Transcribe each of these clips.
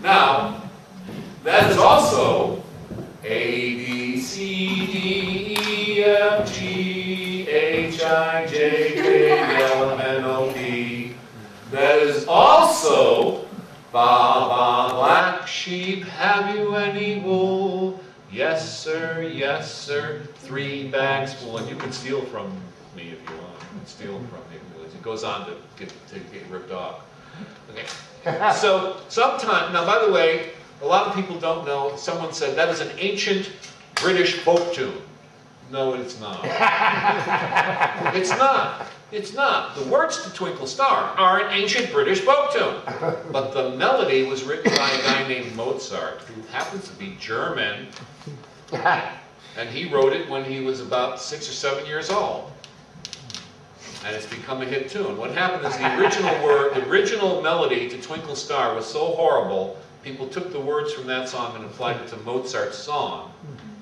Now, that is also A, B, C, D, E, F, G, H, I, J, K, L, M, N, O, P. That is also ba, ba, black sheep, have you any wool? Yes, sir, yes, sir, 3 bags full. And you can steal from me if you want. You can steal from me. It goes on to get ripped off. Okay. So sometimes, now by the way, a lot of people don't know, someone said that is an ancient British folk tune. No, it's not. It's not. It's not. The words to Twinkle Star are an ancient British folk tune. But the melody was written by a guy named Mozart, who happens to be German. And he wrote it when he was about 6 or 7 years old. And it's become a hit tune. What happened is the original melody to Twinkle Star was so horrible, people took the words from that song and applied it to Mozart's song,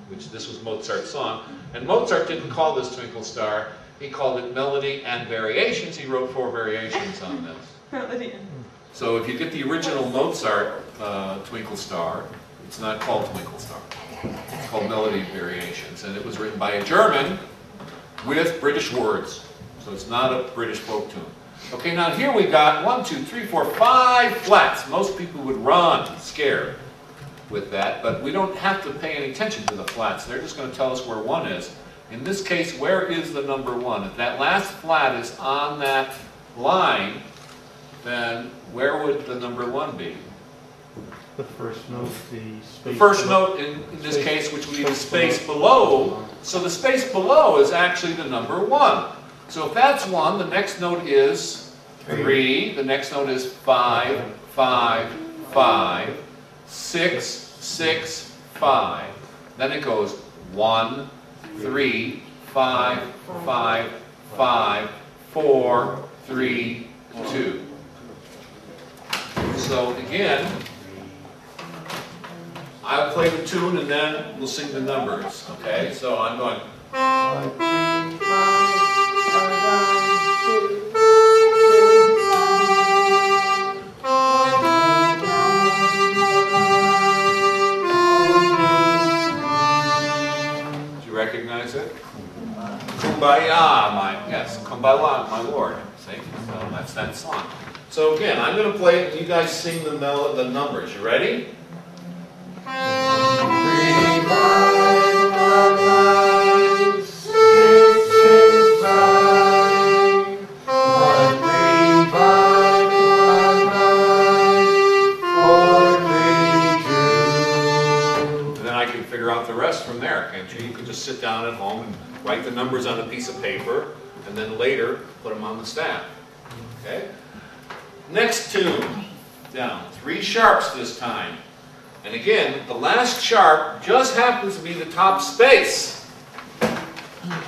which this was Mozart's song. And Mozart didn't call this Twinkle Star, he called it Melody and Variations. He wrote 4 variations on this. So if you get the original Mozart Twinkle Star, it's not called Twinkle Star. It's called Melody and Variations. And it was written by a German with British words. So it's not a British folk tune. Okay, now here we got 1, 2, 3, 4, 5 flats. Most people would run scared with that, but we don't have to pay any attention to the flats. They're just going to tell us where 1 is. In this case, where is the number 1? If that last flat is on that line, then where would the number 1 be? The first note, the space. The first note in this case, which would be the space below. So the space below is actually the number 1. So if that's 1, the next note is 3. The next note is 5, 5, 5, 6, 6, 5. Then it goes 1, 3, 5, 5, 5, 4, 3, 2. So again, I'll play the tune and then we'll sing the numbers. Okay? So I'm going 1, 3, 5. Do you recognize it? Kumbaya, yes, Kumbaya, my Lord. See? So that's that song. So again, I'm going to play it and you guys sing the numbers. You ready? 3, 5, 5, 5, 6, 6, 5, 1, 3, 5, 5, 5, 4, 3, 2. And then I can figure out the rest from there, can't you? You can just sit down at home and write the numbers on a piece of paper, and then later put them on the staff. Okay? Next tune. Down. 3 sharps this time. And again, the last sharp just happens to be the top space.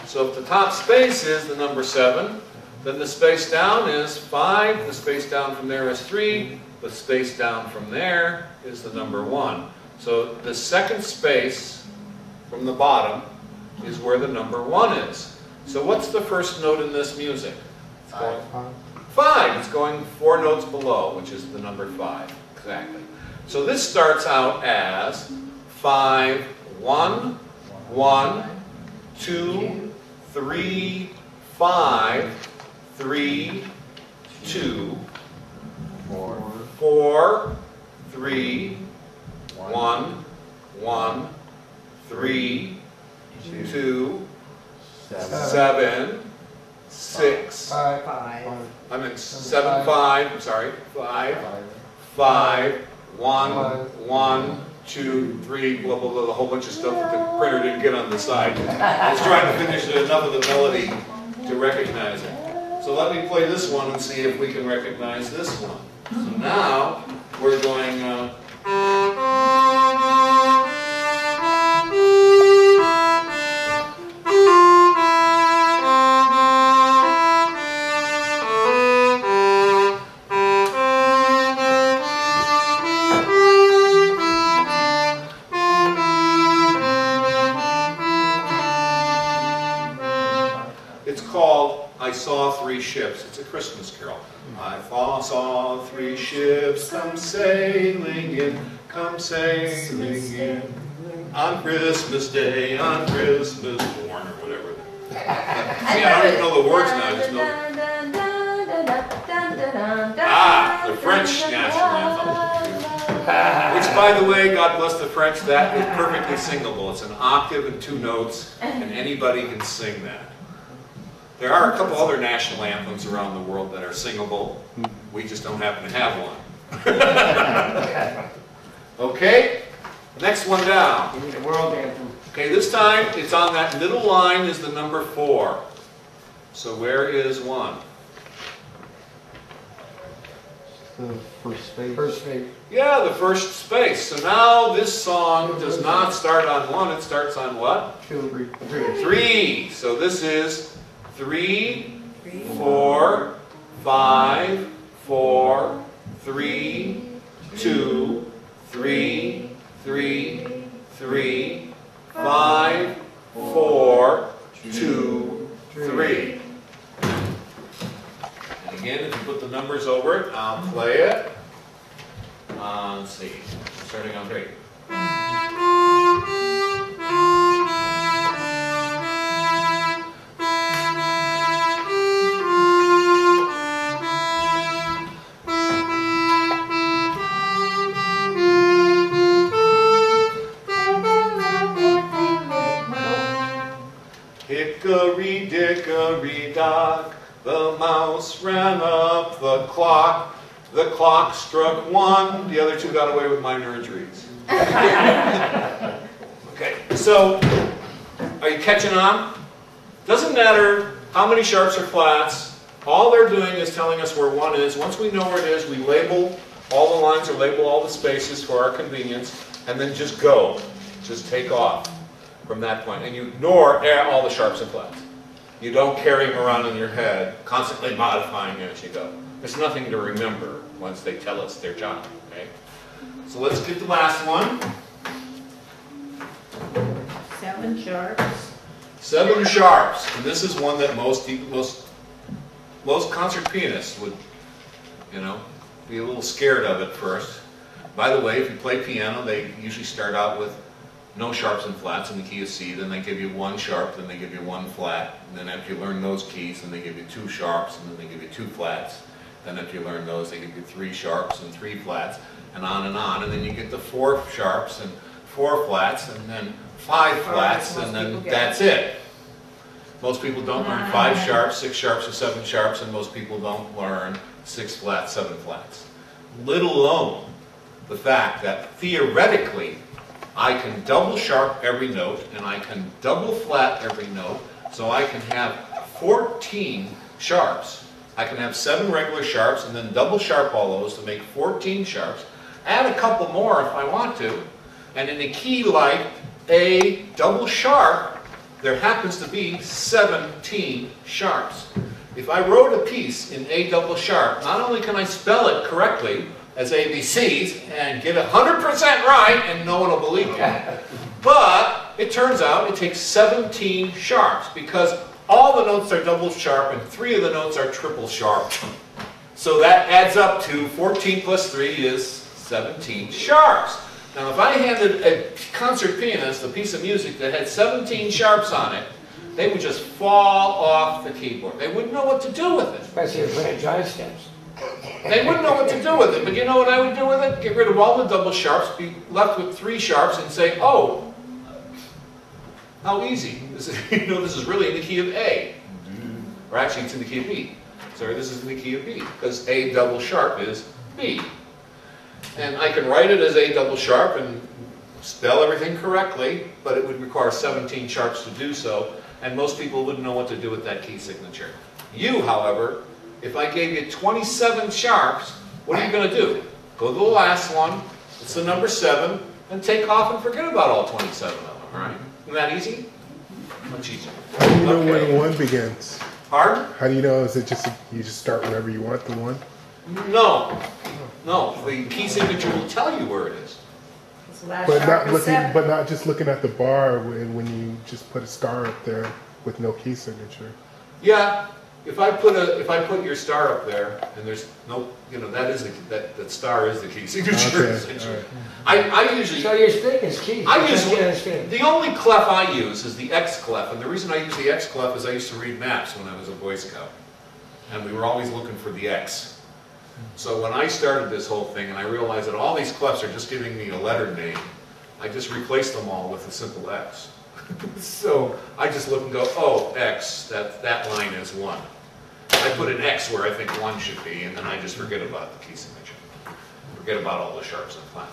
So if the top space is the number 7, then the space down is 5, the space down from there is 3, the space down from there is the number 1. So the second space from the bottom is where the number 1 is. So what's the first note in this music? 5. 5. It's going 4 notes below, which is the number 5. Exactly. So this starts out as 5, 1, 1, 2, 3, 5, 3, 2, 4, 3, 1, 1, 3, 2, 7, 6, I meant 7, 5, I'm sorry, 5, 5, 1, 1, 2, 3, blah, blah, blah, a whole bunch of stuff that the printer didn't get on the side. I was trying to finish enough of the melody to recognize it. So let me play this one and see if we can recognize this one. So now we're going... It's called I Saw 3 three ships. It's a Christmas carol. I saw three ships come sailing in, on Christmas Day, on Christmas morn, or whatever. See, I don't even know the words now. I just know. The French national anthem. Which, by the way, God bless the French, that is perfectly singable. It's an octave and 2 notes, and anybody can sing that. There are a couple other national anthems around the world that are singable. We just don't happen to have one. Okay, next one down. We need a world anthem. Okay, this time it's on that middle line is the number 4. So where is 1? The first space. First space. Yeah, the first space. So now this song does not start on 1, it starts on what? 2, 3. So this is 3, 4, 5, 4, 3, 2, 3, 3, 3, 5, 4, 2, 3. And again, if you put the numbers over it, I'll play it. Let's see, starting on 3. Hickory dickory dock, the mouse ran up the clock. The clock struck 1, the other 2 got away with minor injuries. Okay, so are you catching on? Doesn't matter how many sharps or flats, all they're doing is telling us where 1 is. Once we know where it is, we label all the lines or label all the spaces for our convenience, and then just go. Just take off from that point. And you ignore all the sharps and flats. You don't carry them around in your head, constantly modifying it as you go. There's nothing to remember once they tell us their job. Okay? So let's get the last one. 7 sharps. 7 sharps. And this is one that most concert pianists would, be a little scared of at first. By the way, if you play piano, they usually start out with no sharps and flats in the key of C, then they give you 1 sharp, then they give you 1 flat, and then after you learn those keys, then they give you 2 sharps, and then they give you 2 flats. Then after you learn those, they give you 3 sharps and 3 flats, and on then you get the 4 sharps and 4 flats, and then 5 flats, and then that's it. Most people don't learn 5 sharps, 6 sharps, or 7 sharps, and most people don't learn 6 flats, 7 flats. Let alone the fact that theoretically, I can double sharp every note, and I can double flat every note, so I can have 14 sharps. I can have 7 regular sharps, and then double sharp all those to make 14 sharps. Add a couple more if I want to, and in a key like A double sharp, there happens to be 17 sharps. If I wrote a piece in A double sharp, not only can I spell it correctly, as ABCs and get 100% right and no one will believe you. But it turns out it takes 17 sharps because all the notes are double sharp and 3 of the notes are triple sharp. So that adds up to 14 plus 3 is 17 sharps. Now if I handed a concert pianist a piece of music that had 17 sharps on it, they would just fall off the keyboard. They wouldn't know what to do with it. Especially if we had jive steps. They wouldn't know what to do with it, but you know what I would do with it? Get rid of all the double sharps, be left with 3 sharps, and say, oh, how easy. This is, this is really in the key of A. Or actually, it's in the key of B. Sorry, this is in the key of B, because A double sharp is B. And I can write it as A double sharp and spell everything correctly, but it would require 17 sharps to do so, and most people wouldn't know what to do with that key signature. You, however, if I gave you 27 sharps, what are you going to do? Go to the last one, it's the number 7, and take off and forget about all 27 of them, all right? Isn't that easy? Much easier. How do you know when 1 begins? Pardon? How do you know? Is it just you just start whenever you want the 1? No. No, the key signature will tell you where it is. But not just looking at the bar when you just put a star up there with no key signature. Yeah, if I put your star up there, and there's no, that star is the key signature, Okay, essentially. all right. I usually, So your stick is key. I That's usually, what I understand. the only clef I use is the X clef, and the reason I use the X clef is I used to read maps when I was a Boy Scout, and we were always looking for the X. So when I started this whole thing, and I realized that all these clefs are just giving me a letter name, I just replaced them all with a simple X. So I just look and go, oh, X, that line is 1. I put an X where I think 1 should be, and then I just forget about the key signature. Forget about all the sharps and flats.